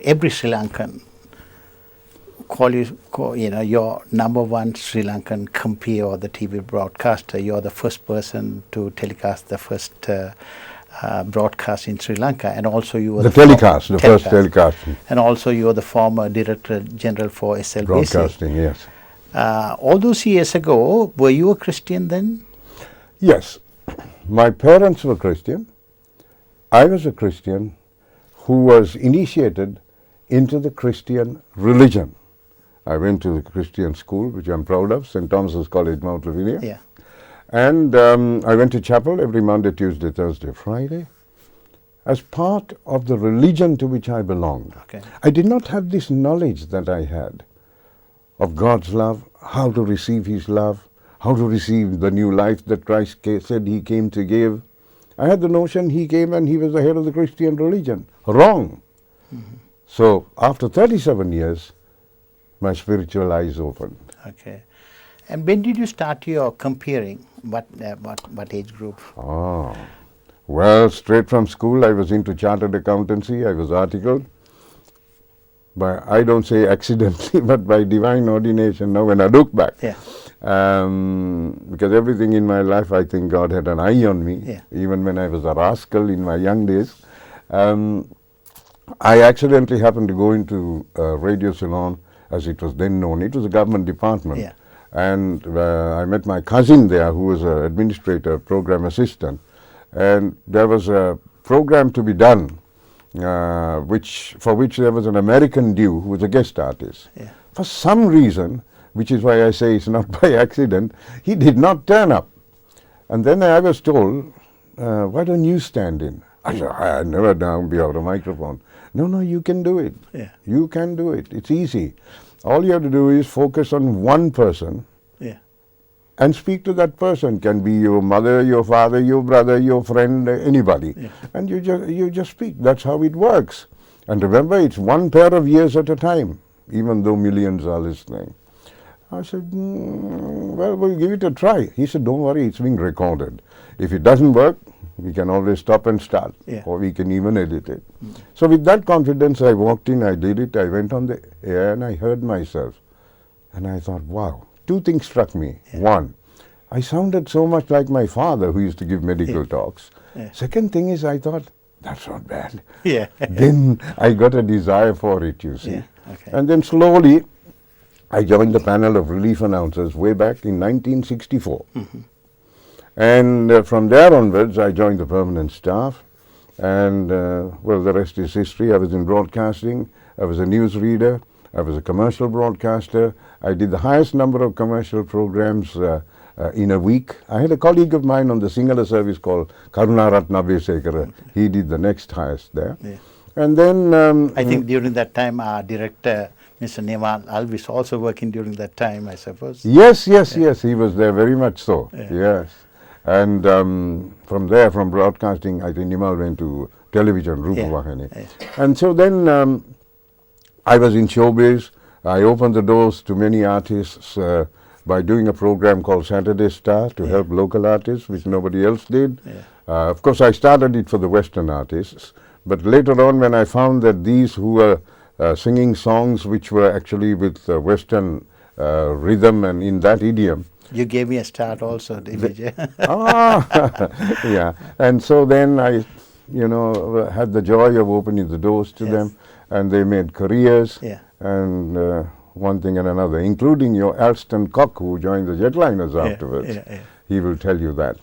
every Sri Lankan you're number one Sri Lankan compere or the TV broadcaster. You're the first person to telecast the first broadcast in Sri Lanka, and also you were the first telecast. And also you were the former Director General for SLBC. Broadcasting, yes. All those years ago, were you a Christian then? Yes. My parents were Christian. I was a Christian who was initiated into the Christian religion. I went to the Christian school, which I'm proud of, St. Thomas's College, Mount Lavinia. Yeah. And I went to chapel every Monday, Tuesday, Thursday, Friday, as part of the religion to which I belonged. Okay. I did not have this knowledge that I had of God's love, how to receive His love, how to receive the new life that Christ said He came to give. I had the notion He came and He was the head of the Christian religion. Wrong. Mm-hmm. So after 37 years, my spiritual eyes opened. Okay. And when did you start your comparing? What age group? Well, straight from school, I was into chartered accountancy. I was articled. By, I don't say accidentally, but by divine ordination now when I look back. Yeah. Because everything in my life, I think God had an eye on me, yeah. Even when I was a rascal in my young days. I accidentally happened to go into Radio Ceylon, as it was then known. It was a government department. Yeah. And I met my cousin there, who was an administrator, program assistant. And there was a program to be done, for which there was an American Jew who was a guest artist. Yeah. For some reason, which is why I say it's not by accident, he did not turn up. And then I was told, why don't you stand in? I said, I never down behind a microphone. No, you can do it. Yeah. You can do it. It's easy. All you have to do is focus on one person. Yeah. And speak to that person. Can be your mother, your father, your brother, your friend, anybody. Yeah. And you just speak. That's how it works. And remember, it's one pair of ears at a time, even though millions are listening. I said, well, we'll give it a try. He said, don't worry, it's being recorded. If it doesn't work, we can always stop and start, yeah. Or we can even edit it. So with that confidence, I walked in, I did it, I went on the air and I heard myself. And I thought, wow, two things struck me. Yeah. One, I sounded so much like my father who used to give medical talks. Yeah. Second thing is I thought, that's not bad. Yeah. Then I got a desire for it, you see. Yeah. Okay. And then slowly, I joined the panel of relief announcers way back in 1964. Mm-hmm. And from there onwards, I joined the permanent staff. And, well, the rest is history. I was in broadcasting. I was a news reader. I was a commercial broadcaster. I did the highest number of commercial programs in a week. I had a colleague of mine on the Sinhala service called Karunaratna Vesekara. He did the next highest there. Yeah. And then... I think during that time, our director, Mr. Nemal Alvis, also working during that time, I suppose. Yes, he was there very much so, yeah. Yes. And from there, from broadcasting, I think Nimal went to television, Rupavahini. Yeah. And so then I was in showbiz. I opened the doors to many artists by doing a program called Saturday Star to help local artists, which nobody else did. Yeah. Of course, I started it for the Western artists. But later on, when I found that these who were singing songs which were actually with Western rhythm and in that idiom. You gave me a start also, 2-Vije. Yeah. And so then I, had the joy of opening the doors to them, and they made careers, and one thing and another, including your Alston Cock, who joined the Jetliners afterwards. He will tell you that.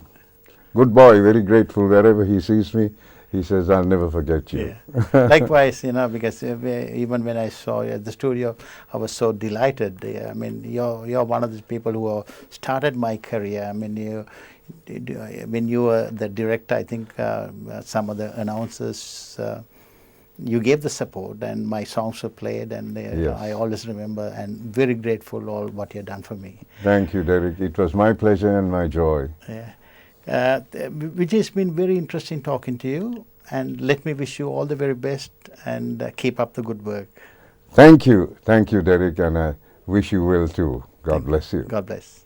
Good boy, very grateful wherever he sees me. He says, I'll never forget you. Yeah. Likewise, because even when I saw you at the studio, I was so delighted. I mean, you're one of the people who started my career. I mean, when you were the director, I think some of the announcers, you gave the support and my songs were played, and I always remember and very grateful all what you've done for me. Thank you, Derek. It was my pleasure and my joy. Yeah. Which has been very interesting talking to you, and let me wish you all the very best and keep up the good work. Thank you, Derek, and I wish you well too. God bless you. God bless.